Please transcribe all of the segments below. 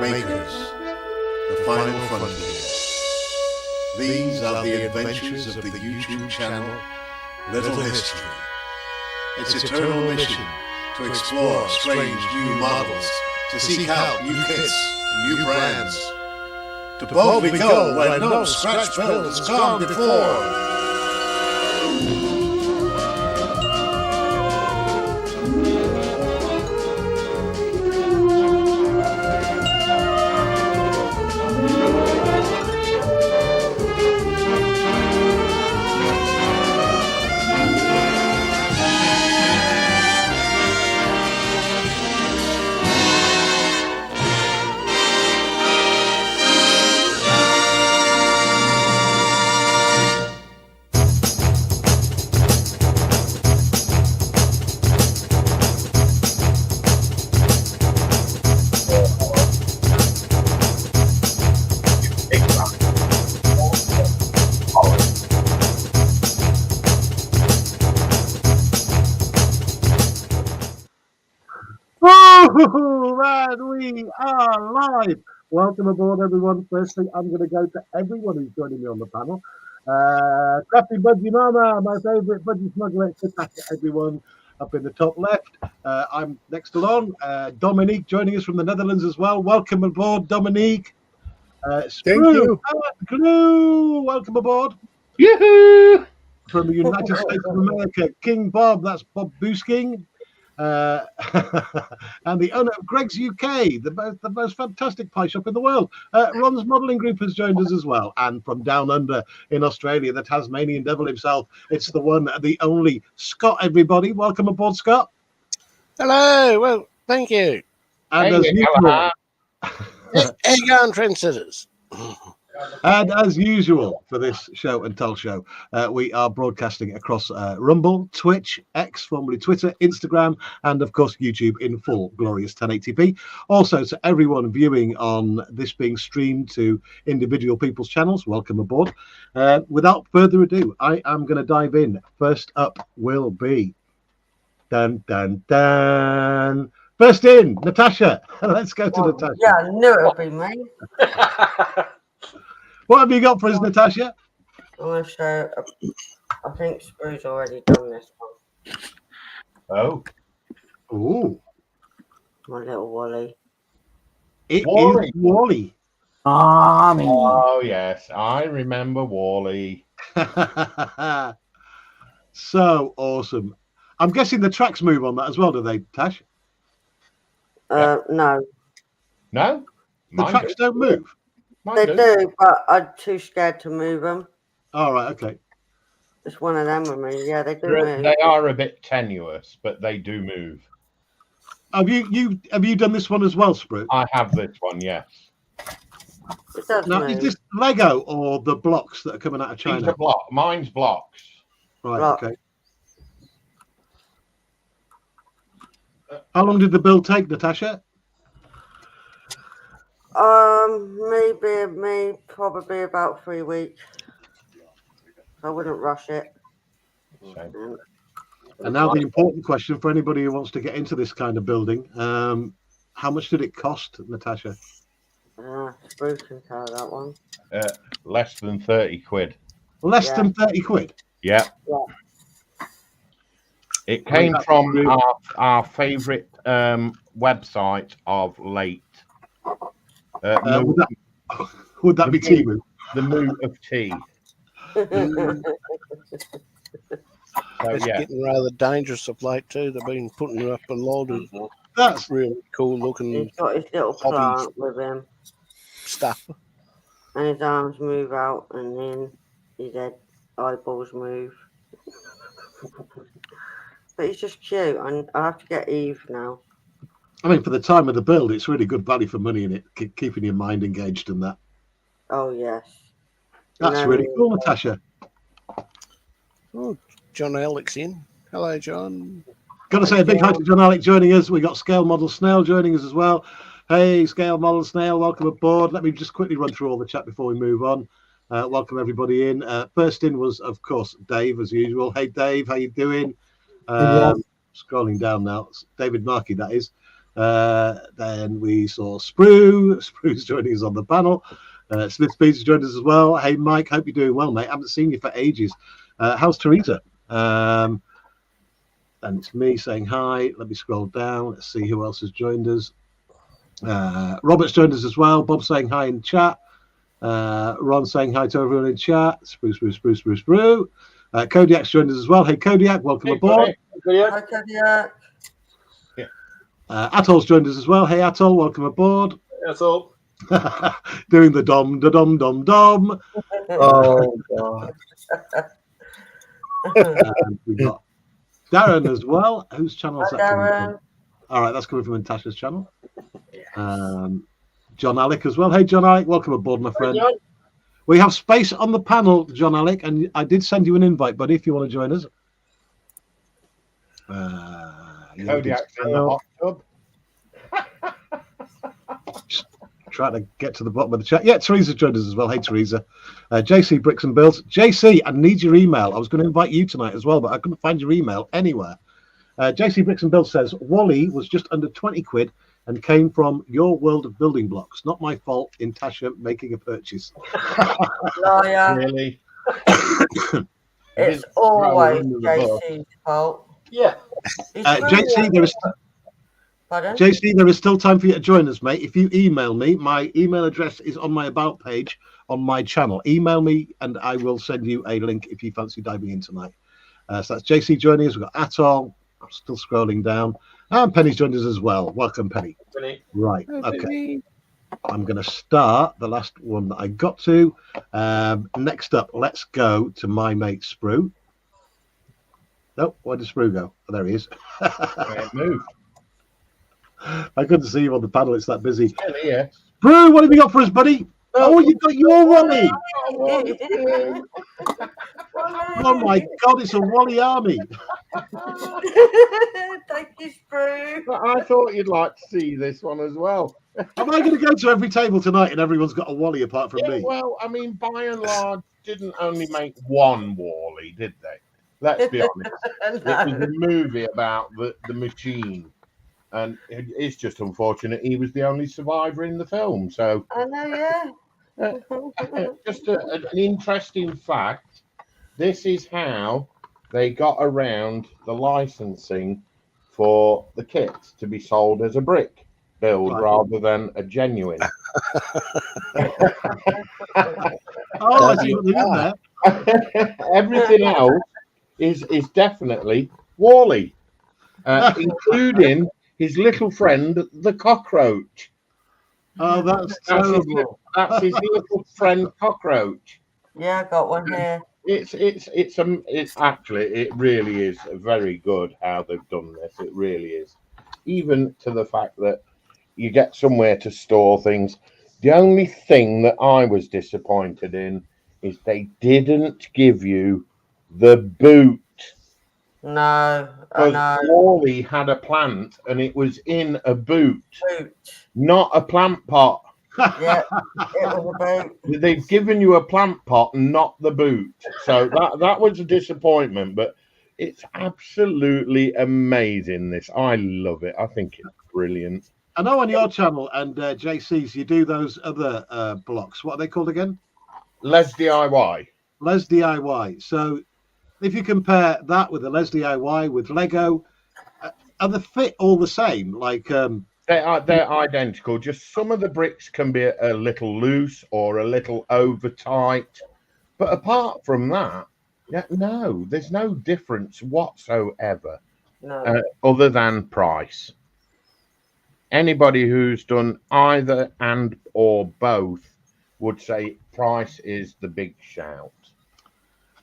Makers, the final frontier. These are the adventures of the YouTube channel Little History. Its eternal mission to explore strange new models, to seek out new kits, new brands, to boldly go where no scratch build has gone before. And we are live. Welcome aboard, everyone. Firstly, I'm going to go to everyone who's joining me on the panel. Crafty Budgie Mama, my favourite budgie smuggler. Sit back to everyone up in the top left. I'm next along. Dominique joining us from the Netherlands as well. Welcome aboard, Dominique. Thank you. Glue, welcome aboard. Yoo-hoo! From the United States of America, King Bob. That's Bob Boosking. And the owner of Greg's UK, the most fantastic pie shop in the world. Ron's modelling group has joined us as well. And from down under in Australia, the Tasmanian devil himself, it's the one, the only Scott, everybody. Welcome aboard, Scott. Hello. Well, thank you. And as usual, How you going, trendsetters? And as usual for this show and tell show, we are broadcasting across Rumble, Twitch, X, formerly Twitter, Instagram, and of course YouTube in full glorious 1080p. Also to everyone viewing on this being streamed to individual people's channels, welcome aboard. Without further ado, I am going to dive in. First up will be dun dun dun. First in, Natasha. Let's go to Natasha. Yeah, I knew it would be me. What have you got for us, Natasha? I'm going to show, I think Sprue's already done this one. Oh. Ooh. My little Wally. It Wally. is Wally. Oh, yes. I remember Wally. So awesome. I'm guessing the tracks move on that as well, do they, Tash? No. No? The tracks don't move. They do, but I'm too scared to move them. All right, okay. It's one of them with me. Yeah, they do move. They are a bit tenuous, but they do move. Have you done this one as well, Sprue? I have this one, yes. It does Now, move. is this Lego or the blocks that are coming out of These China? are mine's blocks. Right, Block. okay. How long did the build take, Natasha? Probably about 3 weeks. I wouldn't rush it. Same. And now the important question for anybody who wants to get into this kind of building. How much did it cost, Natasha? Sprue can tell that one. Less than 30 quid. Less than 30 quid? Yeah. It came from our favourite website of late. Would that be Timu? The Moo of Tea. It's getting rather dangerous of late too. They've been putting up a lot of That's really cool looking He's got his little hobbies. plant with him. stuff. And his arms move out and then his head eyeballs move. But he's just cute, and I have to get Eve now. I mean, for the time of the build, it's really good value for money in it, keeping your mind engaged and that. Oh, yes. That's really cool, Natasha. Oh, John Alex in. Hello, John. Got to say a big hi to John Alec joining us. We got Scale Model Snail joining us as well. Hey, Scale Model Snail, welcome aboard. Let me just quickly run through all the chat before we move on. Welcome everybody in. First in was, of course, Dave as usual. Hey, Dave, how you doing? Scrolling down now. It's David Markey, that is. Then we saw Sprue. Sprue's joining us on the panel. Smith Speeds joined us as well. Hey, Mike, hope you're doing well, mate. I haven't seen you for ages. How's Teresa? And it's me saying hi. Let me scroll down. Let's see who else has joined us. Robert's joined us as well. Bob saying hi in chat. Ron saying hi to everyone in chat. Sprue. Kodiak's joined us as well. Hey, Kodiak, welcome aboard. Hi, Kodiak. Atol's joined us as well. Hey, Atol, welcome aboard. Atol. Doing the dom. Oh, God. And we've got Darren as well. Whose channel is Hi, that coming Darren. from? All right, that's coming from Natasha's channel. John Alec as well. Hey, John Alec, welcome aboard, my friend. John. We have space on the panel, John Alec, and I did send you an invite, buddy, if you want to join us. Kodiak's in the hot tub. Trying to get to the bottom of the chat. Yeah, Teresa joined us as well. Hey, Teresa. JC Bricks and Builds. JC, I need your email. I was going to invite you tonight as well, but I couldn't find your email anywhere. JC Bricks and Builds says, Wally was just under 20 quid and came from your world of building blocks. Not my fault in Tasha making a purchase. Liar. Really? It's always JC's fault. Yeah. JC, Pardon? JC, there is still time for you to join us, mate. If you email me, my email address is on my About page on my channel. Email me and I will send you a link if you fancy diving in tonight. So that's JC joining us. We've got Atol. I'm still scrolling down. And Penny's joined us as well. Welcome, Penny. Penny. Right. Okay. I'm going to start the last one that I got to. Next up, let's go to my mate Sprue. Nope, where did Sprue go? Oh, there he is. Move. I couldn't see you on the panel. It's that busy. Yeah. Sprue, what have you got for us, buddy? Oh, you got your Wally. Oh my God, it's a Wally army. Thank you, Sprue. I thought you'd like to see this one as well. Am I going to go to every table tonight and everyone's got a Wally apart from me? Well, I mean, by and large, didn't only make one Wally, did they? Let's be honest. It was a movie about the machine. And it's just unfortunate he was the only survivor in the film. So I know, yeah. Just an interesting fact. This is how they got around the licensing for the kit to be sold as a brick build rather than a genuine. Oh, I see what they're doing there. Everything else is definitely Wally, including his little friend, the cockroach. Oh, that's terrible. That's his little friend, cockroach. Yeah, I got one here. It's actually, it really is very good how they've done this. It really is. Even to the fact that you get somewhere to store things. The only thing that I was disappointed in is they didn't give you the boot. No, I Because know. Wally had a plant and it was in a boot, not a plant pot. Yeah, it was a boot. They've given you a plant pot, not the boot. So that was a disappointment, but it's absolutely amazing. This, I love it. I think it's brilliant. I know on your channel and JC's, you do those other blocks. What are they called again? Les DIY. Les DIY. So if you compare that with the Les DIY with Lego, are the fit all the same? Like they're identical. Just some of the bricks can be a little loose or a little over tight. But apart from that, no, there's no difference whatsoever. No. Other than price. Anybody who's done either and or both would say price is the big shout.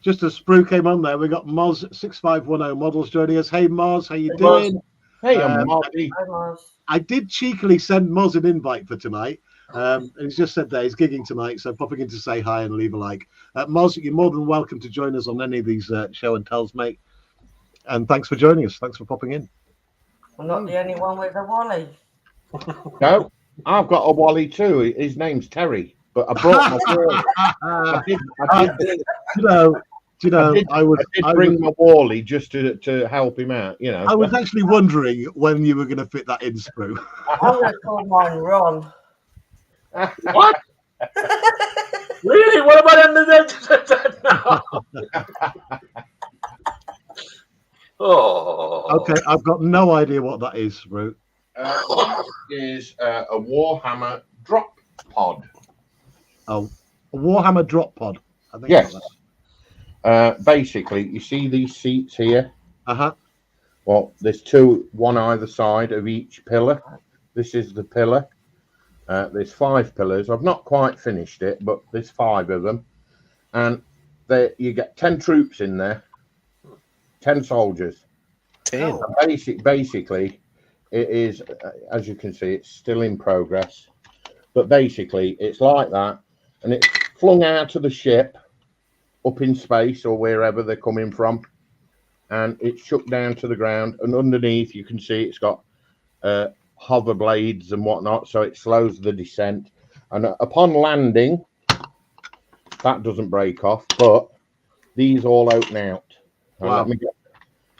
Just as Sprue came on there, we got Moz6510 Models joining us. Hey Moz, how you doing? Hey, I'm Marty. I did cheekily send Moz an invite for tonight. And he's just said that he's gigging tonight, so popping in to say hi and leave a like. Moz, you're more than welcome to join us on any of these show and tells, mate. And thanks for joining us. Thanks for popping in. I'm not the only one with a Wally. No, I've got a Wally too. His name's Terry, but I brought my boy. I did. You know, Do you know, I did bring my Wally just to help him out, you know. I was actually wondering when you were going to fit that in, Sprue. I'm going to call mine Ron. What? Really? What about under the Oh. Okay, I've got no idea what that is, Sprue. That is a Warhammer drop pod. Oh, a Warhammer drop pod. I think. Yes. Basically, you see these seats here? Uh-huh. Well, there's two, one either side of each pillar. This is the pillar. There's 5 pillars. I've not quite finished it, but there's 5 of them. And you get 10 troops in there, 10 soldiers. 10. Basically, it is, as you can see, it's still in progress. But basically, it's like that. And it's flung out of the ship, up in space or wherever they're coming from. And it's shook down to the ground. And underneath, you can see it's got hover blades and whatnot, so it slows the descent. And upon landing, that doesn't break off, but these all open out. Wow.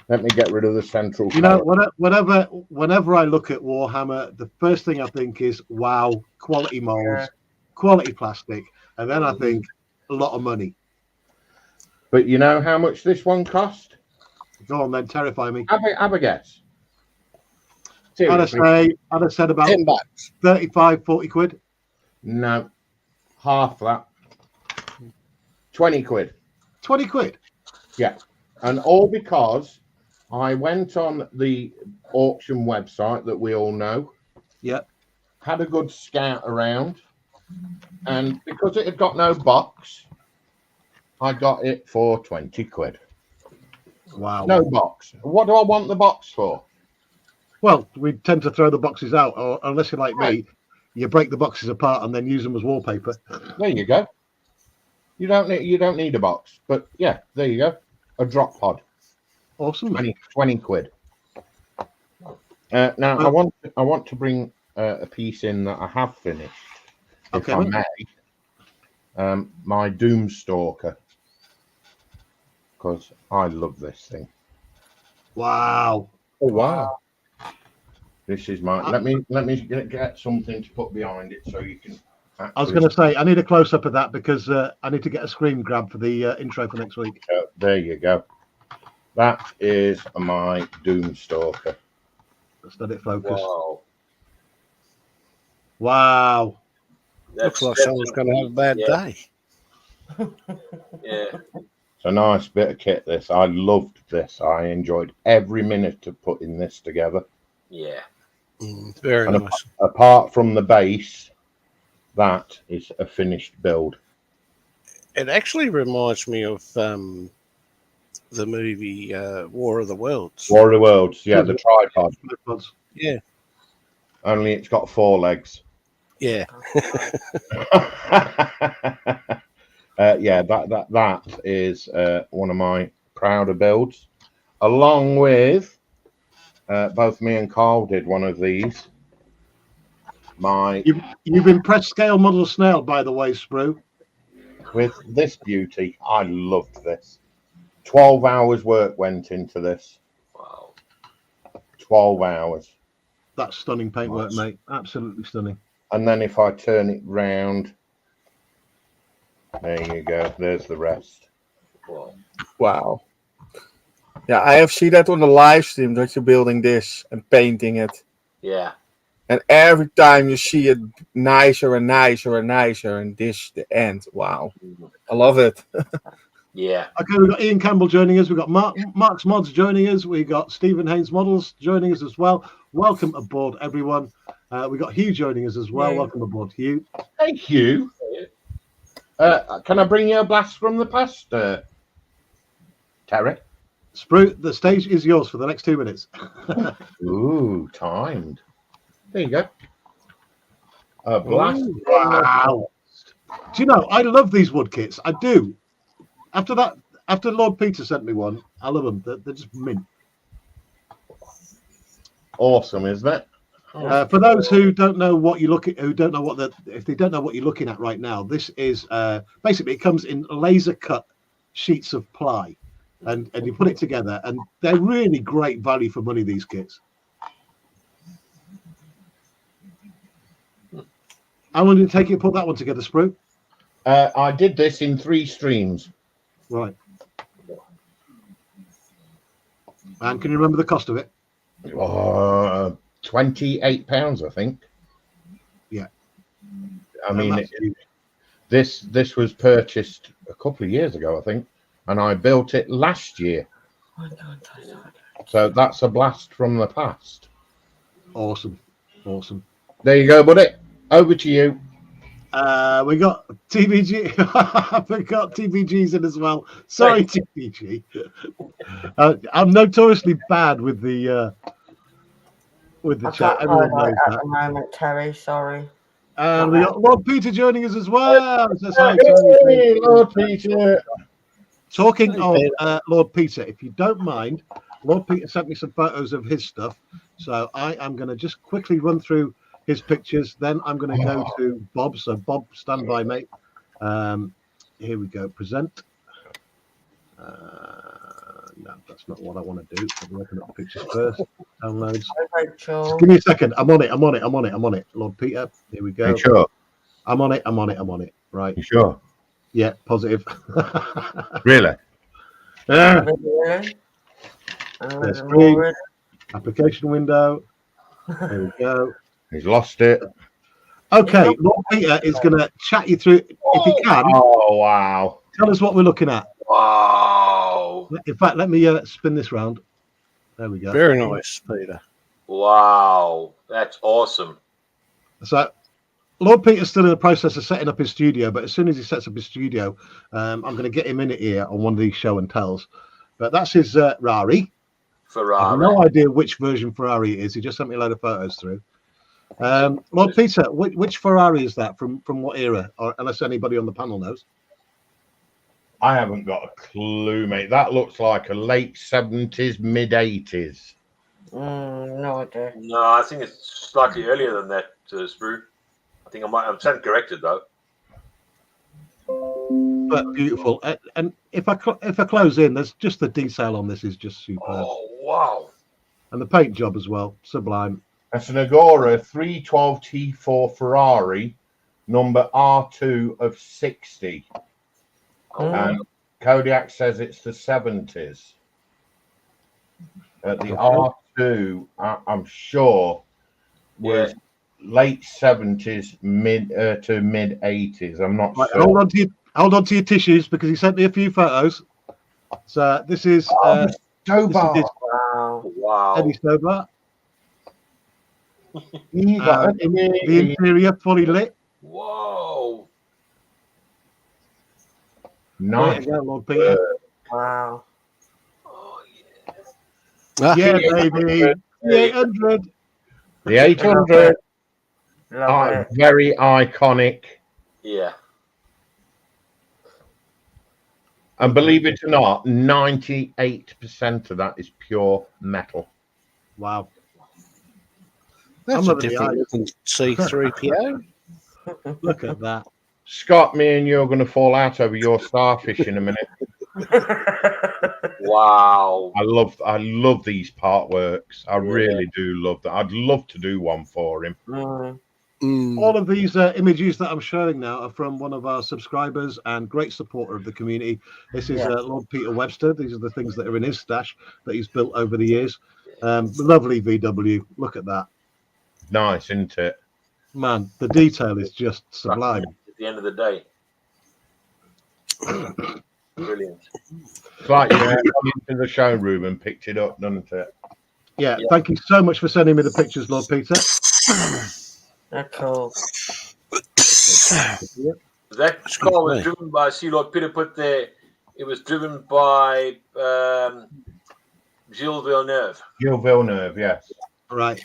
Let me get rid of the central. You know, whenever I look at Warhammer, the first thing I think is, wow, quality molds, quality plastic, and then I think a lot of money. But you know how much this one cost? Go on then, terrify me. Have a guess. I'd have said about 10 bucks. 35, 40 quid. No, half that. 20 quid. 20 quid? Yeah. And all because I went on the auction website that we all know. Yeah. Had a good scout around. And because it had got no box, I got it for 20 quid. Wow. No box. What do I want the box for? Well, we tend to throw the boxes out, or unless you're like me, you break the boxes apart and then use them as wallpaper. There you go. You don't need a box, but yeah, there you go. A drop pod. Awesome. 20 quid. Now I want to bring a piece in that I have finished, if I may. My Doomstalker, because I love this thing. Wow. Oh, wow. This is my. Let me get something to put behind it so you can. I was going to say I need a close up of that because I need to get a screen grab for the intro for next week. There you go. That is my Doomstalker. Let's let it focus. Wow. Wow. Looks like someone's going to have a bad day. Yeah. It's a nice bit of kit. This I loved this. I enjoyed every minute of putting this together. Yeah. Very and nice. Apart from the base, that is a finished build. It actually reminds me of the movie War of the Worlds. War of the Worlds, yeah, the tripod. Yeah. Only it's got 4 legs. Yeah. Yeah, that is one of my prouder builds, along with both me and Carl did one of these. You've impressed scale model snail, by the way, Sprue. With this beauty, I loved this. 12 hours work went into this. Wow. 12 hours. That's stunning paintwork, mate. Absolutely stunning. And then if I turn it round, there you go. There's the rest. Wow. Wow. Yeah, I have seen that on the live stream that you're building this and painting it. Yeah. And every time you see it nicer and nicer and nicer, and this the end. Wow. I love it. Yeah. Okay, we've got Ian Campbell joining us. We've got Mark's Mods joining us. We've got Stephen Haynes Models joining us as well. Welcome aboard, everyone. We've got Hugh joining us as well. Welcome aboard, Hugh. Thank you. Can I bring you a blast from the past, Terry? Sprue, the stage is yours for the next 2 minutes. Ooh, timed. There you go. A blast. Ooh, wow. Do you know, I love these wood kits. I do. After Lord Peter sent me one, I love them. They're just mint. Awesome, isn't it? For those who don't know what you look at, if they don't know what you're looking at right now, this is basically it comes in laser cut sheets of ply, and you put it together, and they're really great value for money, these kits. How long did it take you to put that one together, Sprue? I did this in 3 streams. Right. And can you remember the cost of it? £28, I think. Yeah. I mean, this was purchased a couple of years ago, I think, and I built it last year. So that's a blast from the past. Awesome. Awesome. There you go, buddy. Over to you. We got TVG. I forgot TVG's in as well. Sorry, TVG. I'm notoriously bad with the chat. Everyone knows at that. the moment, Terry. Sorry. And we got Lord Peter joining us as well. Says hi, Hey, Lord Peter. Talking of Lord Peter, if you don't mind, Lord Peter sent me some photos of his stuff. So I am going to just quickly run through his pictures. Then I'm going to go to Bob. So Bob, stand by, mate. Here we go. Present. No, that's not what I want to do. I'm looking at the pictures first. Downloads. Just give me a second. I'm on it. Lord Peter. Here we go. You sure? I'm on it. Right. You sure? Yeah, positive. Really? Yeah. Really? There's screen. Application window. There we go. He's lost it. Okay, Lord Peter is going to chat you through, if he can. Oh, wow. Tell us what we're looking at. Wow. In fact, let me spin this round. There we go. Very nice, Peter. Wow. That's awesome. So, Lord Peter's still in the process of setting up his studio, but as soon as he sets up his studio, I'm going to get him in here on one of these show and tells. But that's his Ferrari. I have no idea which version Ferrari it is. He just sent me a load of photos through. Lord Peter, which Ferrari is that? From what era? Or unless anybody on the panel knows. I haven't got a clue, mate. That looks like a late 70s, mid 80s. No idea. No, I think it's slightly earlier than that, Sprue. I think I'm stand corrected though. But beautiful. And if I close in, there's just the detail on this is just superb. Oh wow! And the paint job as well, sublime. That's an Agora 312 T4 Ferrari, number R2 of 60. And Kodiak says it's the 70s. The R2, I'm sure, was late 70s, mid to mid 80s. I'm not sure. Hold on to your tissues because he sent me a few photos. So this is Stobart. Wow. Eddie Stobart. The The interior fully lit. Whoa. Nice. Lord Peter. Wow. Oh yeah. Yeah, baby. The 800. The 800. Love it. Very iconic. Yeah. And believe it or not, 98% of that is pure metal. Wow. That's I'm a different looking C3PO. Look at that. Scott, me and you are going to fall out over your starfish in a minute. Wow. I love these part works. I really do love that. I'd love to do one for him. All of these images that I'm showing now are from one of our subscribers and great supporter of the community. This is Lord Peter Webster. These are the things that are in his stash that he's built over the years. Lovely VW. Look at that. Nice, isn't it? Man, the detail is just sublime. At the end of the day. Brilliant. It's like you went into the showroom and picked it up, doesn't it? Yeah, thank you so much for sending me the pictures, Lord Peter. They're cool. That car was driven by, see Lord Peter put there, it was driven by Gilles Villeneuve. Gilles Villeneuve, yes. Right.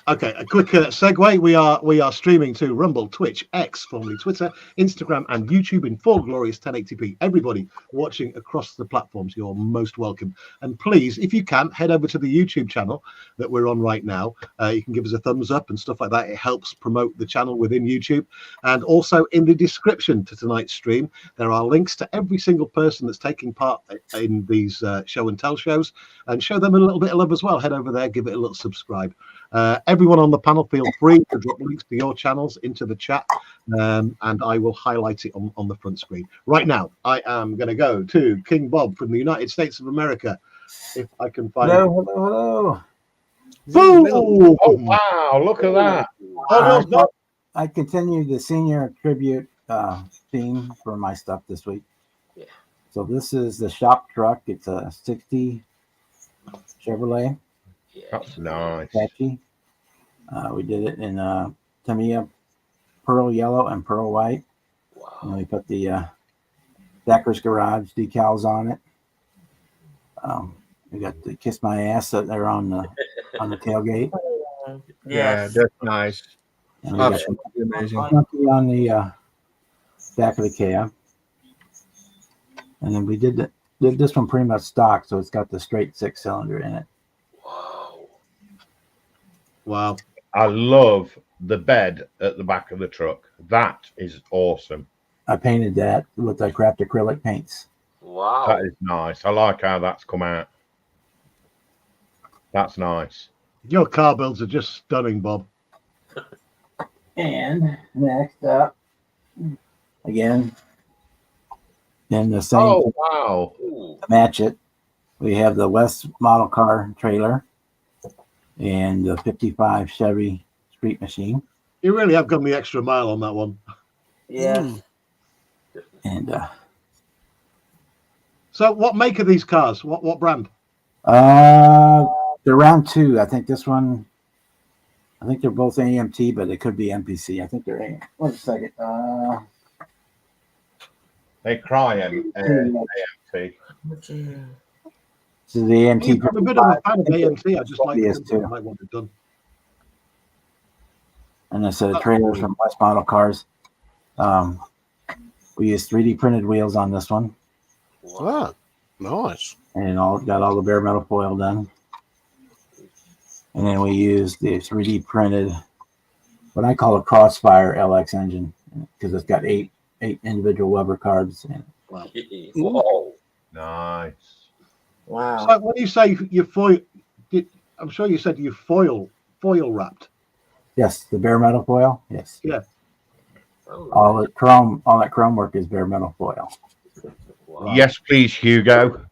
Okay, a quick segue. We are streaming to Rumble, Twitch, X, formerly Twitter, Instagram, and YouTube in full glorious 1080p. Everybody watching across the platforms, you're most welcome. And please, if you can, head over to the YouTube channel that we're on right now. You can give us a thumbs up and stuff like that. It helps promote the channel within YouTube. And also in the description to tonight's stream, there are links to every single person that's taking part in these show and tell shows, and show them a little bit of love as well. Head over there, give it a little subscribe. Everyone on the panel, feel free to drop links to your channels into the chat, and I will highlight it on the front screen. Right now, I am going to go to King Bob from the United States of America, if I can find him. Hello. Boom! Oh, wow, look at that. All yours, Bob. I continue the senior tribute theme for my stuff this week. Yeah. So this is the shop truck. It's a 60 Chevrolet. That's nice. Apache. We did it in Tamiya pearl yellow and pearl white. Wow. And we put the Decker's Garage decals on it. We got the Kiss My Ass that they're on the tailgate. Yeah, that's nice. And we got Absolutely amazing. monkey on the back of the cab. And then we did this one pretty much stock, so it's got the straight 6-cylinder in it. Wow. I love the bed at the back of the truck. That is awesome. I painted that with the craft acrylic paints. Wow. That is nice. I like how that's come out. That's nice. Your car builds are just stunning, Bob. And next up, again, in the same Oh, wow. Ooh. to match it, we have the West model car trailer and the 55 Chevy Street Machine. You really have gone the extra mile on that one. Yeah. And So what make are these cars? What brand? they're round two. I think this one, I think they're both AMT, but it could be MPC. I think they're AM. Wait a second. They cry AMT. So the AMT. I'm a bit of a fan of AMT. I just like Yes, too. I want it done. And a set of trailers from West Model Cars. We used 3D printed wheels on this one, Ah, nice. and got all the bare metal foil done. And then we used the 3D printed, what I call a Crossfire LX engine, because it's got eight individual Weber carbs in it. Wow. Whoa. Nice. Wow. So when you say you foil, I'm sure you said you foil wrapped. Yes, the bare metal foil. Yes, Yeah. Oh, all that chrome work is bare metal foil. wow. Yes, please, Hugo.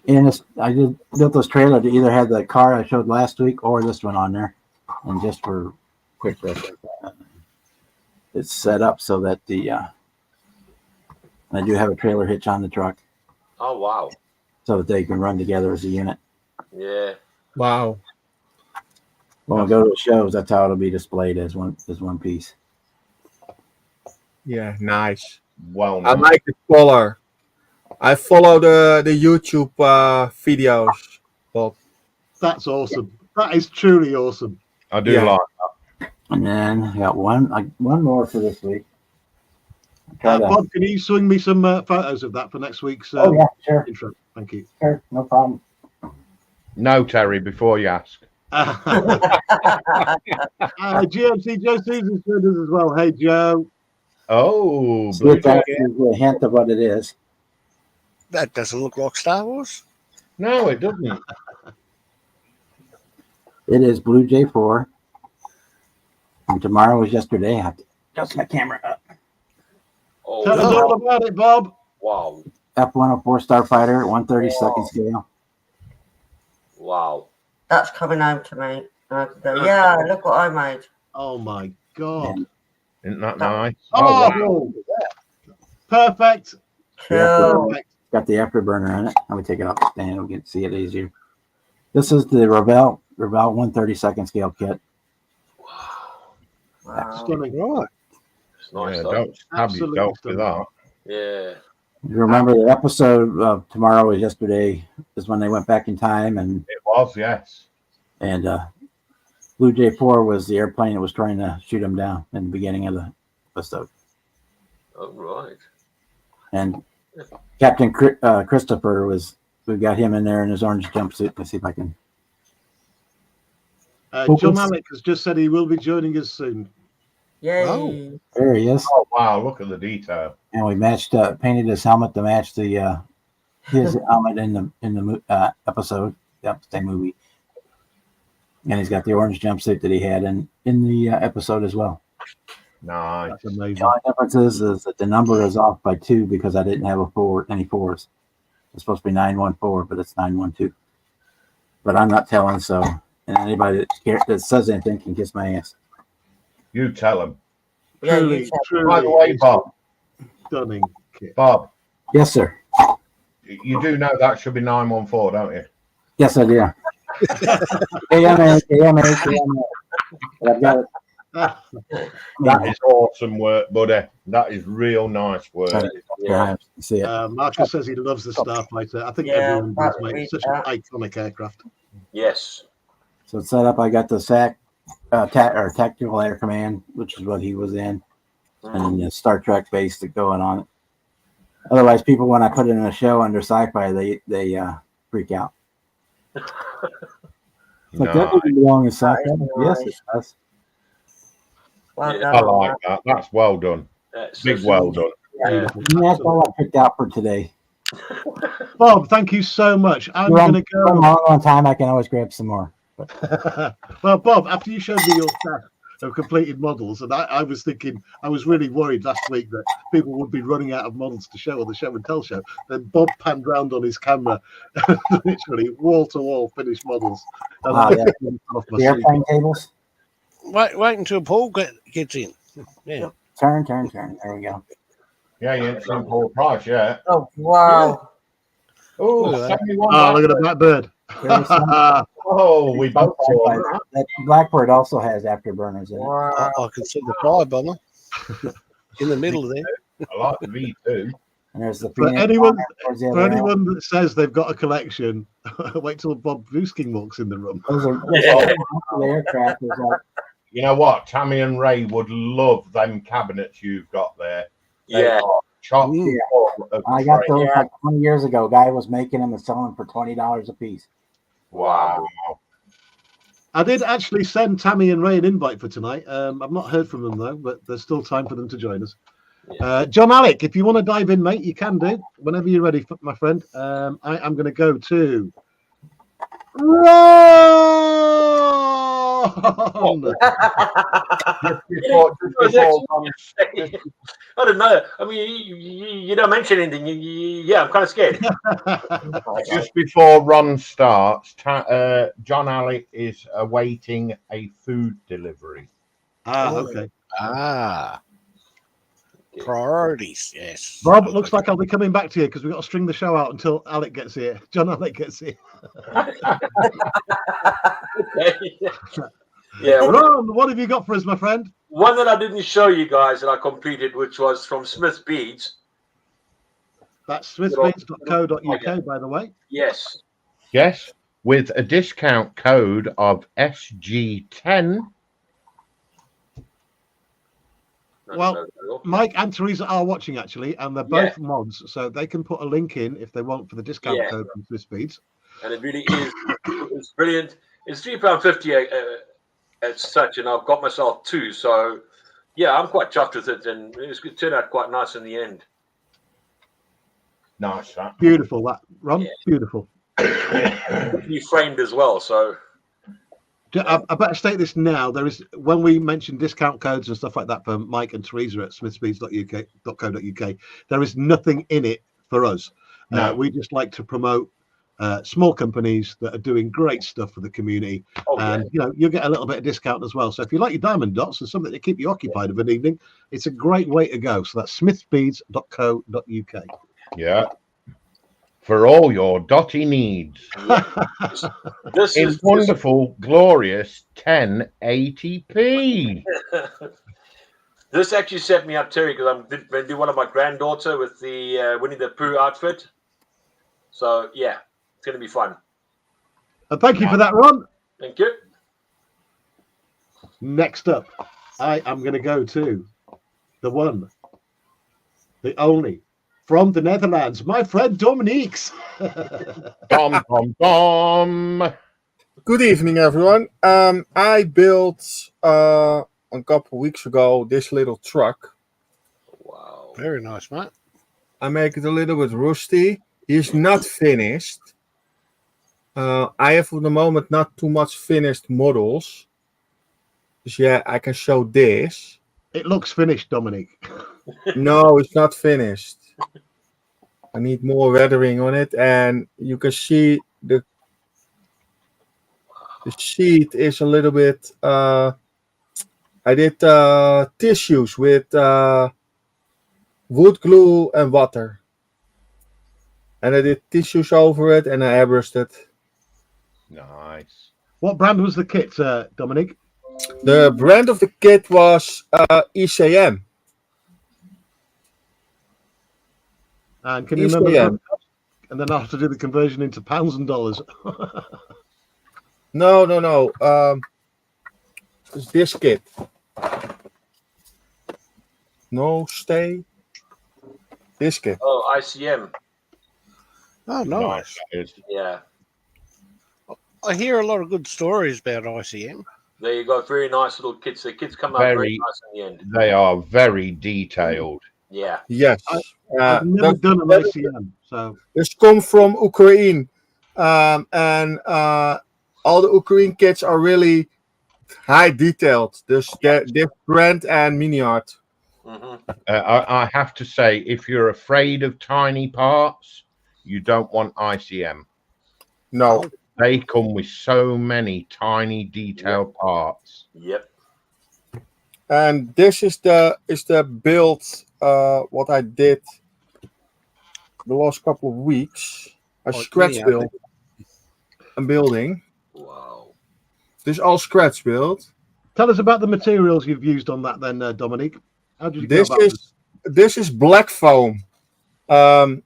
And I built this trailer to either have the car I showed last week or this one on there, and just for quick reference, it's set up so that I do have a trailer hitch on the truck, Oh, wow. so that they can run together as a unit. Yeah. Wow. When we go to the shows, that's how it'll be displayed as one piece. Yeah, nice. Well, I like the color. I follow the YouTube videos. Bob. That's awesome. That is truly awesome. I do Yeah. like. And then I got one more for this week. Bob, can you swing me some photos of that for next week's Oh yeah, sure, intro? Thank you. sure, no problem. No, Terry, before you ask. GMC Joe Susan's with us as well. Hey, Joe. Oh, So that is a hint of what it is. That doesn't look like Star Wars. no, it doesn't. It is Blue J4. And tomorrow was yesterday. I have to adjust my camera up. Oh, Tell us wow. all about it, Bob. Wow. F-104 Starfighter, 132nd scale. Wow. That's coming home to me. And I can go, yeah, look what I made. Oh my God. Isn't that nice? Oh, wow. Perfect. Cool. Perfect. Got the afterburner in it. Let me take it off the stand. We can see it easier. This is the Revell 132nd scale kit. Wow. Stunning. Right. It's nice, Yeah, though. don't stab Absolutely yourself with stunning. that. Yeah. You remember the episode of Tomorrow Was Yesterday is when they went back in time, and It was, yes. Blue Jay 4 was the airplane that was trying to shoot him down in the beginning of the episode. Oh, right. And Captain Christopher we got him in there in his orange jumpsuit. Let's see if I can. John Alec has just said he will be joining us soon. Yay! Oh. There he is. Oh, wow, look at the detail. And we painted his helmet to match the his helmet in the episode, the same movie. And he's got the orange jumpsuit that he had in the episode as well. Nice. That's amazing. The only difference is that the number is off by 2 because I didn't have any 4s. It's supposed to be 914, but it's 912. But I'm not telling, so and anybody that says anything can kiss my ass. You tell him. Yeah, Truly, you By the way, Bob. Stunning kit. Bob, Yes, sir. you do know that should be 914, don't you? Yes, I do. KMA. But I've got it. That is awesome work, buddy. That is real nice work. Yeah, see it. Marcus says he loves the Starfighter. I think Yeah, everyone does, that- mate. It's such an iconic aircraft. Yes. So it's set up. I got the Tactical Air Command, which is what he was in, and then the Star Trek base that going on it. Otherwise, people when I put it in a show under sci-fi, they freak out. Like that doesn't belong in sci-fi. Yes, it does. Well Yeah, done. I like that. That's well done. Big well done. Yeah. And that's all I picked out for today. Bob, thank you so much. I'm You're on going to a go. long time. I can always grab some more. Well, Bob, after you showed me your stack of completed models, and I was thinking, I was really worried last week that people would be running out of models to show on the show and tell show. Then Bob panned round on his camera, literally wall to wall finished models. And Ah, I yeah. off my The sleeve. airplane tables. Wait until Paul gets in. Yeah. Turn. There we go. Yeah, you ain't seen Paul Price yet. Oh, wow. Oh, Look at that. 71. Oh, look at the blackbird. Very simple. Oh, we both saw that. That Blackbird also has afterburners in it. Wow. I can see the fire bomber in the middle there. I like the V2. And there's the For Phoenix anyone- Bomber towards the For other end. anyone that says they've got a collection, wait till Bob Busking walks in the room. Those are Yeah. the aircraft. There's like, You know what? Tammy and Ray would love them cabinets you've got there. They Yeah. are chock Mm. full of I got trays. those Yeah. like 20 years ago. Guy was making them and selling them for $20 a piece. Wow. I did actually send Tammy and Ray an invite for tonight. I've not heard from them though, but there's still time for them to join us. John Alec, if you want to dive in, mate, you can do whenever you're ready, my friend. I am going to go to Ron. I don't know. I mean, you don't mention anything. Yeah, I'm kind of scared. Just before Ron starts, John Alec is awaiting a food delivery. Okay. Ah. Priorities, yes. Bob, it looks like I'll be coming back to you because we've got to string the show out until Alec gets here. John Alec gets here. Yeah, Ron, what have you got for us, my friend? one that I didn't show you guys that I completed, which was from Smith's Beads. That's smithbeans.co.uk, by the way. Yes. Yes, with a discount code of SG10. Well, Mike and Teresa are watching actually, and they're both mods, so they can put a link in if they want for the discount code from Swiss Speeds. And it really is. It's brilliant. It's £3.50 as such, and I've got myself two. So, yeah, I'm quite chuffed with it, and it's going to turn out quite nice in the end. Nice, that. Beautiful, that Ron. Yeah. Beautiful. Be framed as well. So, I better state this now. There is, when we mention discount codes and stuff like that for Mike and Teresa at smithspeeds.co.uk, there is nothing in it for us. No. We just like to promote small companies that are doing great stuff for the community, and you know, you'll get a little bit of discount as well. So if you like your diamond dots and something to keep you occupied of an evening, it's a great way to go. So that's smithspeeds.co.uk. Yeah. For all your dotty needs. this In is wonderful, glorious 1080p. This actually set me up, Terry, because I'm going to do one of my granddaughter with the Winnie the Pooh outfit. So, yeah, it's going to be fun. Thank you for that, Ron. Thank you. Next up, I am going to go to the one, the only, from the Netherlands, my friend Dominique's. Tom, tom, tom. Good evening, everyone. I built a couple weeks ago this little truck. Wow. Very nice, mate. I make it a little bit rusty. He's not finished. I have for the moment not too much finished models. So yeah, I can show this. It looks finished, Dominique. No, it's not finished. I need more weathering on it, and you can see the sheet is a little bit. I did tissues with wood glue and water, and I did tissues over it, and I airbrushed it. Nice. What brand was the kit, Dominique? The brand of the kit was ECM. And can you remember the ECM. cost? And then I'll have to do the conversion into pounds and dollars. No. It's this kit. No, stay. This kit. Oh, ICM. Oh, nice. Yeah. I hear a lot of good stories about ICM. There you go. Very nice little kits. The kits come out very nice in the end. They are very detailed. Yeah. Yes. I've never done an ICM, so This come from Ukraine, and all the Ukraine kits are really high detailed. There's brand and mini art. Mm-hmm. I have to say, if you're afraid of tiny parts, you don't want ICM. No. They come with so many tiny detailed parts. Yep. And this is the build what I did the last couple of weeks. I scratch build a building. Wow. This is all scratch build. tell us about the materials you've used on that then, Dominique. How did you go about This is black foam. I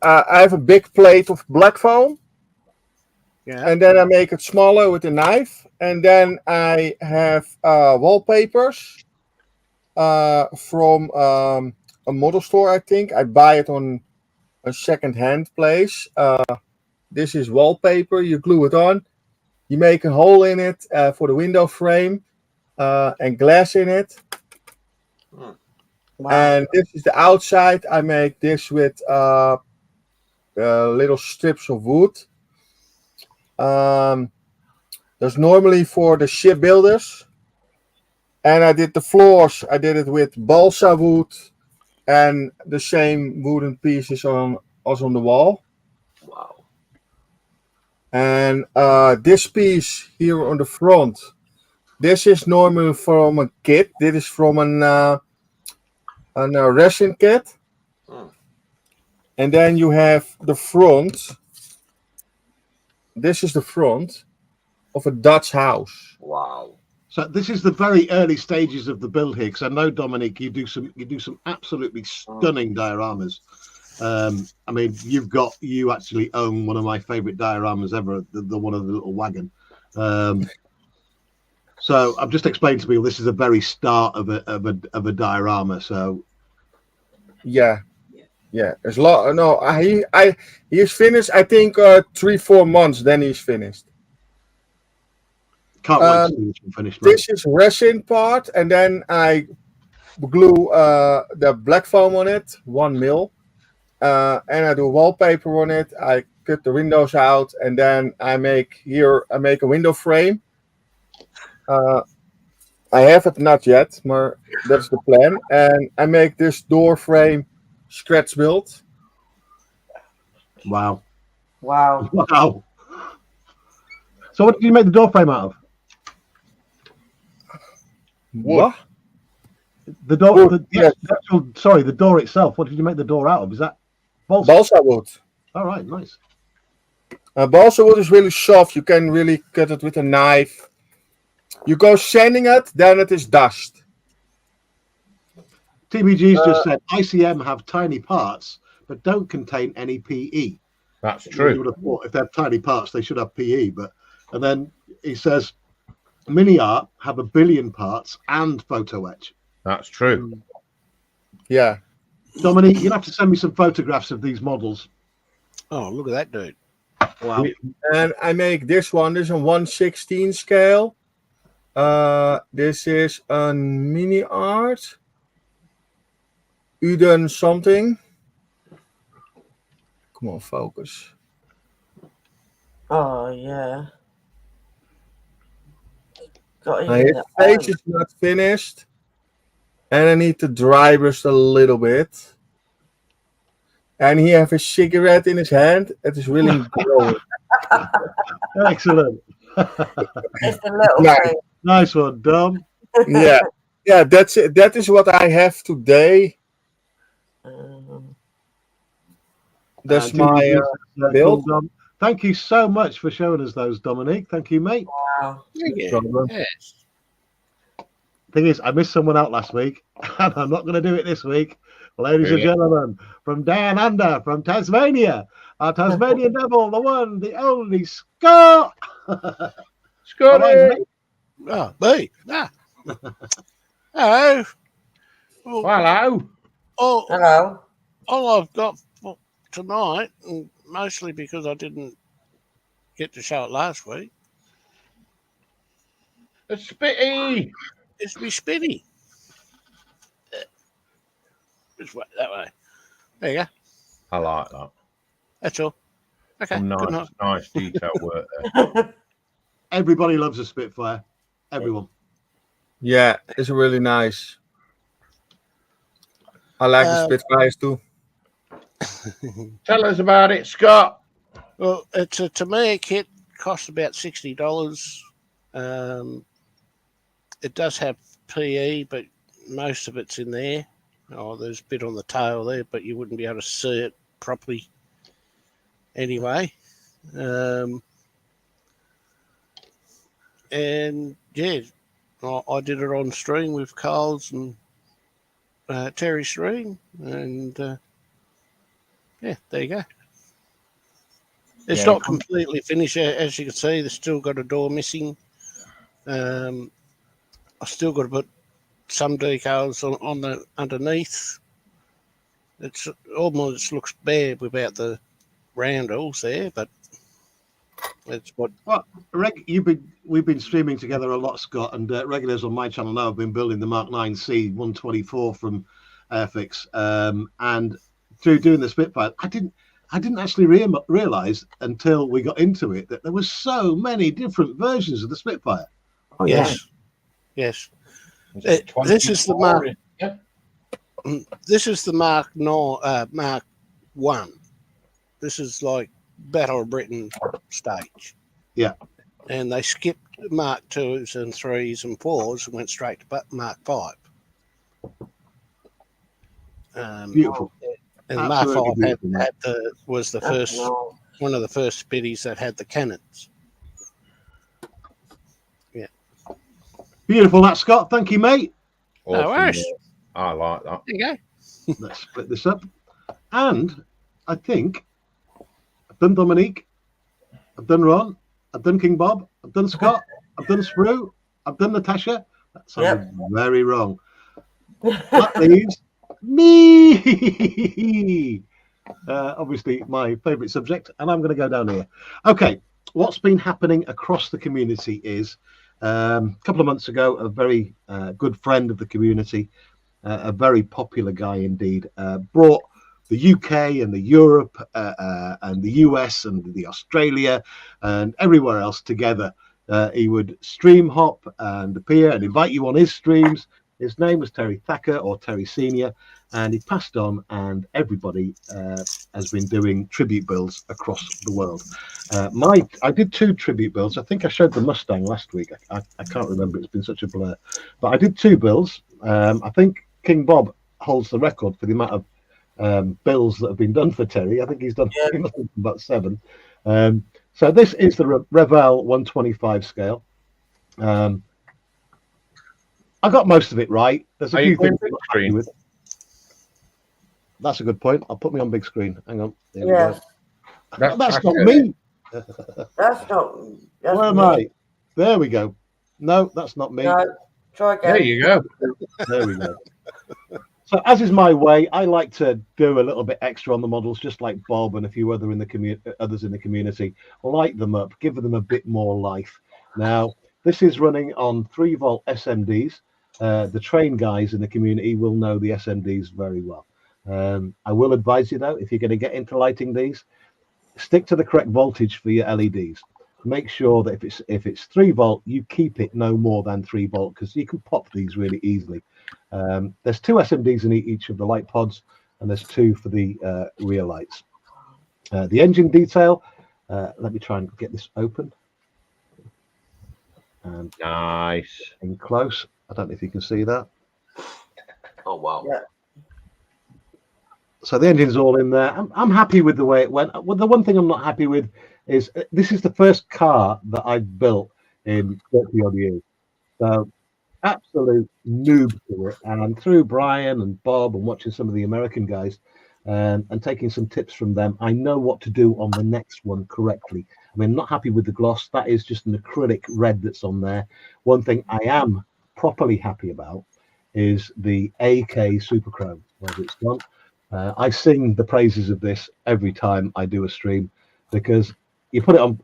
have a big plate of black foam. Yeah. And then I make it smaller with a knife. And then I have wallpapers from a model store, I think. I buy it on a second-hand place. This is wallpaper. You glue it on. You make a hole in it for the window frame and glass in it. Wow. And this is the outside. I make this with little strips of wood. That's normally for the shipbuilders. And I did the floors. I did it with balsa wood and the same wooden pieces as on the wall. Wow. And this piece here on the front, this is normally from a kit. This is from a resin kit. Mm. And then you have the front. This is the front of a Dutch house. Wow. So this is the very early stages of the build here, because I know, Dominic, you do some absolutely stunning dioramas. I mean, you actually own one of my favorite dioramas ever, the one of the little wagon. So I've just explained to people this is the very start of a diorama. So yeah, there's a lot. No, he's finished. I think 3-4 months. Then he's finished. Can't wait to see this one finished. This is resin part, and then I glue the black foam on it, 1 mil, and I do wallpaper on it. I cut the windows out, and then I make a window frame. I have it not yet, but that's the plan. And I make this door frame scratch build. Wow. Wow. Wow. So what did you make the door frame out of? What? The door. Wood, yes. The door itself. What did you make the door out of? Is that Balsa wood. All right, nice. Balsa wood is really soft. You can really cut it with a knife. You go sanding it, then it is dust. TBG's just said ICM have tiny parts, but don't contain any PE. That's You true. would have thought if they have tiny parts, they should have PE. And then he says Mini Art have 1 billion parts and photo etch. That's true. Yeah. Dominique, you're gonna have to send me some photographs of these models. Oh, look at that dude. Wow. And I make this one. This is a 1/16 scale. This is a Mini Art. Uden something. Come on, focus. Oh, yeah. Got Now, even his the face eye. is not finished. And I need to dry brush a little bit. And he has a cigarette in his hand. It is really glowing. Excellent. It's the little Nice. thing. Nice one, Dom. Yeah. Yeah, that's it. That is what I have today. That's my TBG says, build. cool, Dom. Thank you so much for showing us those, Dominique. Thank you, mate. Wow. Yes. Thing is, I missed someone out last week, and I'm not going to do it this week. Ladies and Really? gentlemen, from down under, from Tasmania, our Tasmanian devil, the one, the only Scott. Scotty! Oh, me. Ah. Hello. Well, hello. Hello. All I've got for tonight, and mostly because I didn't get to show it last week, A spitty. is me spinny. Just wait that way. There you go. I like that. That's all. Okay. Some Good nice, night. nice detail work there. Everybody loves a Spitfire. Everyone. Yeah, it's really nice. I like the Spitfires too. Tell us about it, Scott. Well, it's a Tamiya kit. Costs about $60. It does have PE, but most of it's in there. Oh, there's a bit on the tail there, but you wouldn't be able to see it properly anyway. And yeah, I did it on stream with Carl's and Terry stream, and yeah, there you go. It's not completely finished, as you can see. There's still got a door missing. I still got to put some decals on the underneath. It's almost looks bad without the roundels there, but it's what. Well, we've been streaming together a lot, Scott, and regulars on my channel now have been building the Mark 9C 124 from Airfix, and through doing the Spitfire, I didn't actually realize until we got into it that there were so many different versions of the Spitfire. Oh, yeah. Yes. This is the Mark. Yeah. This is the Mark Mark 1. This is like Battle of Britain stage. Yeah. And they skipped Mark 2s and 3s and 4s and went straight to Mark 5. Beautiful. And Absolutely Mark 5 was the first one of the first spitties that had the cannons. Yeah. Beautiful, that, Scott. Thank you, mate. Awesome, No worries. yeah. I like that. There you go. Let's split this up. And I think I've done Dominique, I've done Ron, I've done King Bob, I've done Scott, I've done Sprue, I've done Natasha. That sounded very wrong. That leaves me. Obviously, my favourite subject, and I'm going to go down here. Okay, what's been happening across the community is a couple of months ago, a very good friend of the community, a very popular guy indeed, brought the UK and the Europe and the US and the Australia and everywhere else together. He would stream hop and appear and invite you on his streams. His name was Terry Thacker, or Terry Senior, and he passed on, and everybody has been doing tribute builds across the world. I did 2 tribute builds. I think I showed the Mustang last week. I can't remember. It's been such a blur. But I did 2 builds. I think King Bob holds the record for the amount of builds that have been done for Terry. I think he's done about 7. So this is the Revell 125 scale. I got most of it right. There's a few things I'm not happy with. that's a good point. I'll put me on big screen. Hang on. There we Yes. go. That's not accurate. me. That's not. That's Where am me. I? There we go. No, that's not me. No, try again. There you go. There we go. So, as is my way, I like to do a little bit extra on the models, just like Bob and a few others in the community. Light them up, give them a bit more life. Now, this is running on 3-volt SMDs. The train guys in the community will know the SMDs very well. I will advise you though, if you're going to get into lighting these, stick to the correct voltage for your LEDs. Make sure that if it's 3-volt, you keep it no more than 3-volt, because you can pop these really easily. There's 2 SMDs in each of the light pods, and there's 2 for the rear lights. The engine detail, let me try and get this open. And Nice. in close, I don't know if you can see that. Oh wow. Yeah. So the engine's all in there. I'm happy with the way it went. Well, the one thing I'm not happy with is this is the first car that I've built in 30 odd years. So absolute noob to it. And through Brian and Bob and watching some of the American guys and taking some tips from them, I know what to do on the next one correctly. I mean, I'm not happy with the gloss. That is just an acrylic red that's on there. One thing I am properly happy about is the AK Super Chrome, where it's gone. I sing the praises of this every time I do a stream, because you put it on,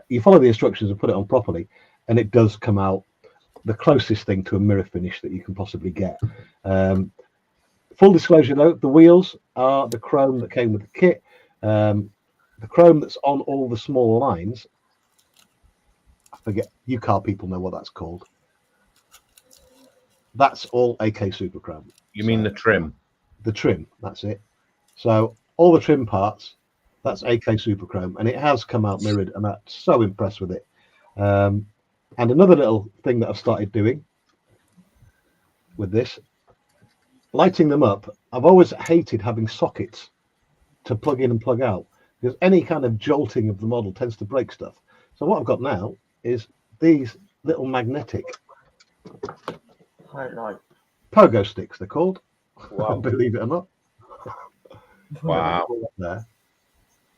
you follow the instructions and put it on properly, and it does come out the closest thing to a mirror finish that you can possibly get. Full disclosure though, the wheels are the chrome that came with the kit. The chrome that's on all the small lines, I forget, you car people know what that's called. That's all AK Super Chrome. You mean the trim? The trim, that's it. So all the trim parts, that's AK Super Chrome, and it has come out mirrored, and I'm so impressed with it. And another little thing that I've started doing with this, lighting them up. I've always hated having sockets to plug in and plug out, because any kind of jolting of the model tends to break stuff. So what I've got now is these little magnetic Highlight. pogo sticks, they're called. Wow. Believe it or not. Wow. There.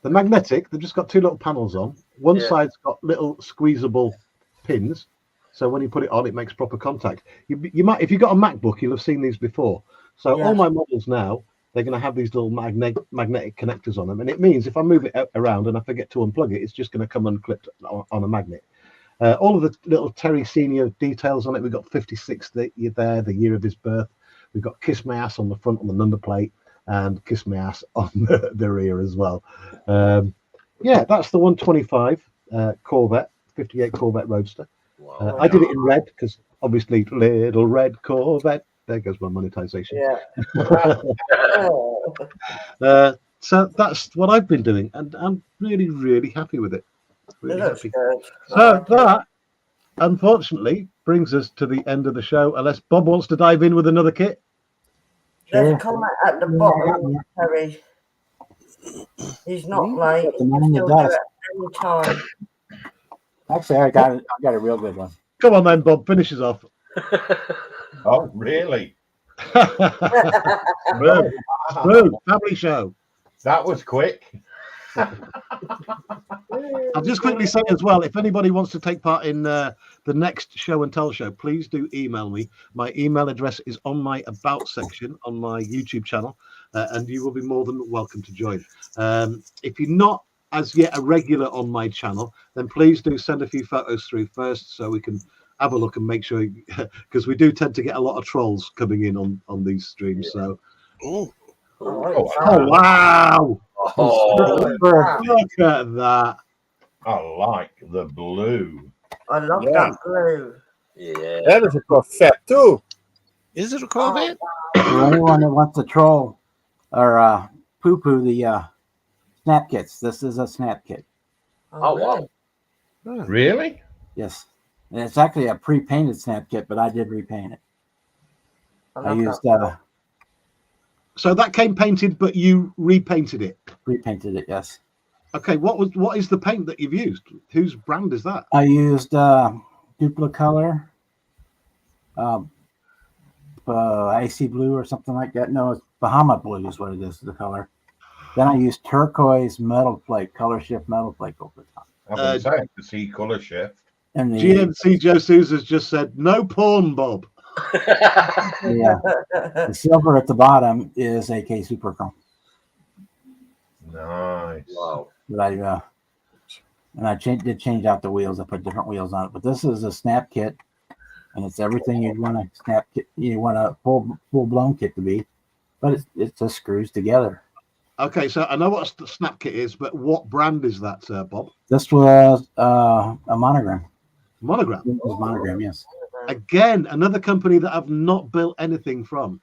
The magnetic, they've just got 2 little panels on. One Yeah. side's got little squeezable pins, so when you put it on, it makes proper contact. You might, if you've got a MacBook, you'll have seen these before. So Yeah. all my models now, they're going to have these little magnetic connectors on them, and it means if I move it around and I forget to unplug it, it's just going to come unclipped on a magnet. All of the little Terry Senior details on it. We've got 56 there, the year of his birth. We've got Kiss My Ass on the front on the number plate, and Kiss My Ass on the rear as well. Yeah, that's the 125 Corvette, 58 Corvette Roadster. Wow. I did it in red because obviously little red Corvette. There goes my monetization. Yeah. So that's what I've been doing, and I'm really, really happy with it. It Really looks happy. good. So that, unfortunately, brings us to the end of the show. Unless Bob wants to dive in with another kit. There's Sure. a comment at the bottom, Terry. He's not late. Got the man in the He'll do dust. it any time. Actually, I got it. I got a real good one. Come on then, Bob. Finish us off. Oh, really? Boom. Boom. Family show. That was quick. I'll just quickly say as well, if anybody wants to take part in the next show and tell show, please do email me. My email address is on my about section on my YouTube channel, and you will be more than welcome to join. If you're not as yet a regular on my channel, then please do send a few photos through first so we can have a look and make sure, because we do tend to get a lot of trolls coming in on these streams. So, Oh, oh wow! Oh, Look at that. I like the blue. I love Yeah. that blue. yeah. That is a Corvette too. is it a Corvette? For anyone that wants to troll or poo-poo the snap kits, this is a snap kit. Oh, wow. Really? Yes. And it's actually a pre-painted snap kit, but I did repaint it. I love used that. So that came painted, but you repainted it. Repainted it, yes. Okay, what is the paint that you've used? Whose brand is that? I used Duplicolor, Icy Blue or something like that. No, it's Bahama blue is what it is, the color. Then I use turquoise metal plate, color shift metal plate over the top. I've been saying to see colour shift. And the GNC Joe Sousa's just said, no porn, Bob. the silver at the bottom is AK Super Chrome. Nice. Wow. But I did change out the wheels. I put different wheels on it. But this is a snap kit, and it's everything you'd want a snap kit. You want a full blown kit to be, but it just screws together. Okay, so I know what the snap kit is, but what brand is that, Bob? This was a monogram. Monogram. It was monogram, yes. Again, another company that I've not built anything from.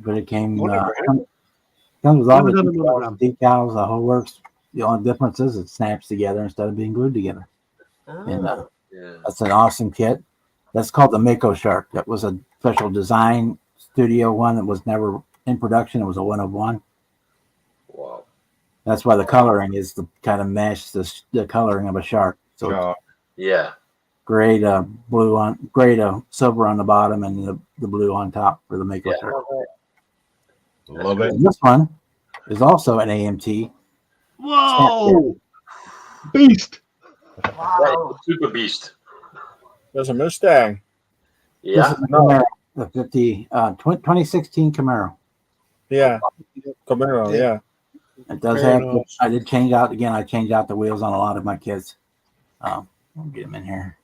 But it came Monogram? comes with all Never the done a monogram. decals, the whole works. The only difference is it snaps together instead of being glued together. And Yeah. that's an awesome kit. That's called the Mako Shark. That was a special design studio one that was never in production. It was a one of one. Wow. That's why the coloring is the kind of match the coloring of a shark. So Shark. Yeah. grade blue on grade silver on the bottom and the blue on top for the Mako Yeah. Shark. Love it. And this one is also an AMT. Whoa! Beast! Wow. Right. Super beast. There's a Mustang. This Yeah. is the Camaro, the 2016 Camaro. Yeah. Camaro, yeah. It does Very have. nice. I did change out again. I changed out the wheels on a lot of my kids. I'll get them in here.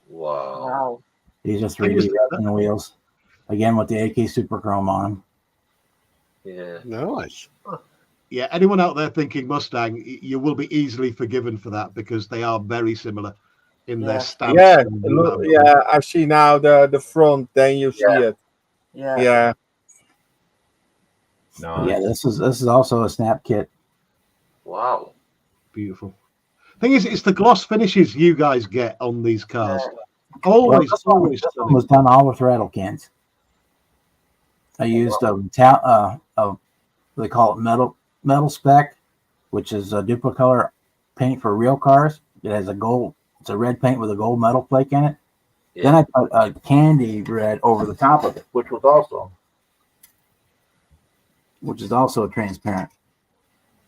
Wow. Wow. These are 3D resin wheels. Again with the AK Super Chrome on them. Yeah. Nice. Yeah, anyone out there thinking Mustang, you will be easily forgiven for that because they are very similar in their Yeah. stance. Yeah, and look, yeah. I see now the front. Then you see it. Yeah. Yeah. Nice. Yeah, this is also a snap kit. Wow. Beautiful. Thing is, it's the gloss finishes you guys get on these cars. Well, Always, this always one stunning. was done all with rattle cans. I used they call it metal spec, which is a duplicolor paint for real cars. It has it's a red paint with a gold metal flake in it. Yeah. Then I put a candy red over the top of it, which is also transparent.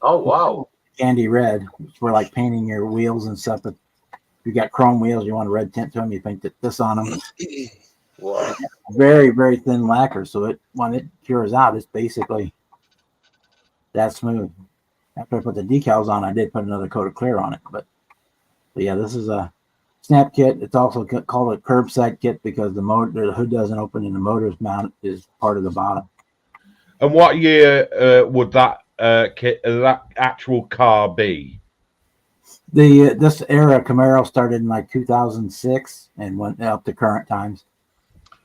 Oh wow. Candy red, it's for like painting your wheels and stuff. But if you got chrome wheels, you want a red tint to them, you paint this on them. Wow. Very, very thin lacquer, so when it cures out, it's basically that smooth. After I put the decals on, I did put another coat of clear on it. But yeah, this is a snap kit. It's also called a curbside kit because the hood doesn't open and the motor's mount is part of the bottom. And what year would that that actual car be? This era Camaro started in like 2006 and went up to current times.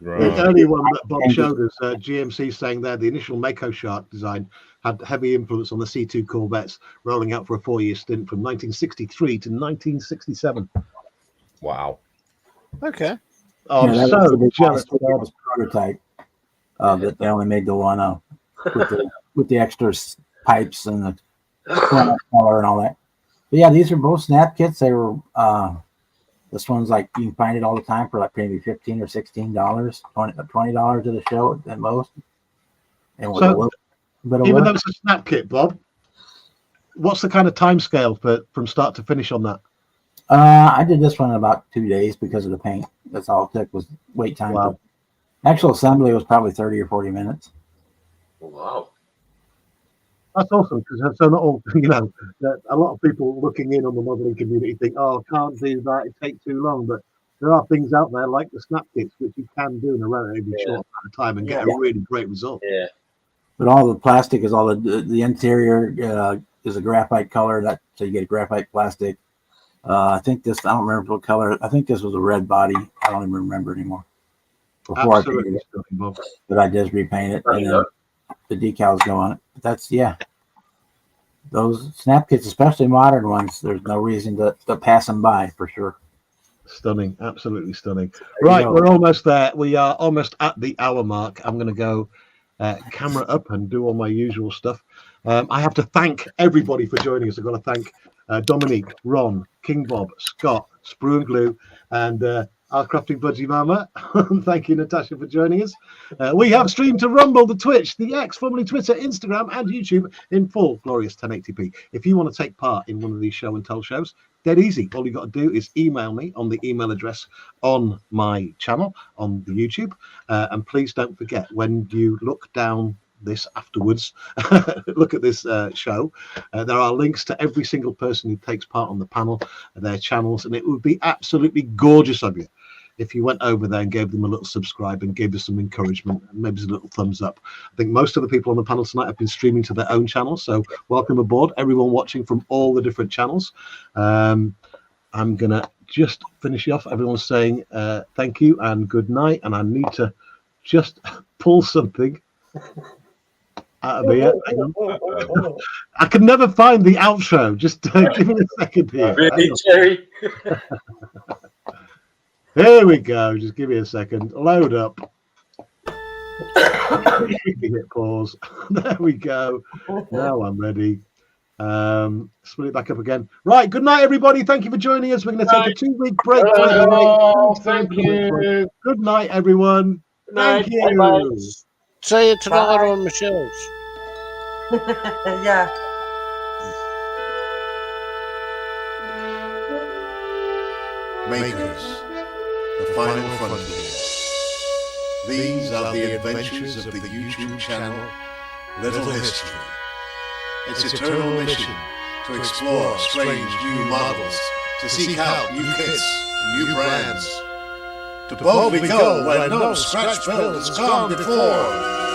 The Right. early one that Bob showed us, GMC saying there, the initial Mako Shark design had heavy influence on the C2 Corvettes, rolling out for a 4-year stint from 1963 to 1967. Wow. Okay. Oh, I'm that so was jealous. the prototype that they only made the one with the extra pipes and the color and all that. But yeah, these are both snap kits. They were this one's like you can find it all the time for like maybe $15 or $16, $20 at the show at most. And with So, a little bit of Even work. though it's a snap kit, Bob, what's the kind of time scale from start to finish on that? I did this one in about 2 days because of the paint. That's all it took was wait time. Wow. Actual assembly was probably 30 or 40 minutes. Wow. That's awesome because so not all, a lot of people looking in on the modeling community think, oh, I can't do that, it takes too long. But there are things out there like the snap kits which you can do in a relatively short amount of time and get a really great result. Yeah. But all the plastic is all the interior is a graphite color, so you get a graphite plastic. I think I don't remember what color. I think this was a red body. I don't even remember anymore. Before Absolutely I painted it, stunning, Bob. but I just repaint it and then the decals go on it. But that's those snap kits, especially modern ones. There's no reason to pass them by for sure. Stunning, absolutely stunning. you Right, go. we're almost there. We are almost at the hour mark. I'm going to go camera up and do all my usual stuff. I have to thank everybody for joining us. I've got to thank Dominique, Ron, King Bob, Scott, Sprue and Glue, and our crafting budgie Mama. Thank you, Natasha, for joining us. We have streamed to Rumble, the Twitch, the X, formerly Twitter, Instagram, and YouTube in full glorious 1080p. If you want to take part in one of these show and tell shows, dead easy. All you got to do is email me on the email address on my channel on the YouTube. And please don't forget, when you look down this afterwards, look at this show, there are links to every single person who takes part on the panel, their channels, and it would be absolutely gorgeous of you if you went over there and gave them a little subscribe and gave us some encouragement and maybe a little thumbs up. I think most of the people on the panel tonight have been streaming to their own channels, so welcome aboard, everyone watching from all the different channels. I'm gonna just finish off. Everyone's saying thank you and good night, and I need to just pull something out of here. Hang on. I can never find the outro. Just give me a second here. Really, Terry? Here we go. Just give me a second. Load up. Hit pause. There we go. Now I'm ready. Split it back up again. Right. Good night, everybody. Thank you for joining us. We're going to take a 2-week break. Thank you. Good night, everyone. Thank you. Bye-bye. Say it tonight on Michelle's. Yeah. Makers, the final frontier. These are the adventures of the YouTube channel Little History. Its eternal mission to explore strange new models, to seek out new kits and new brands, to boldly go where no scratch build has gone before.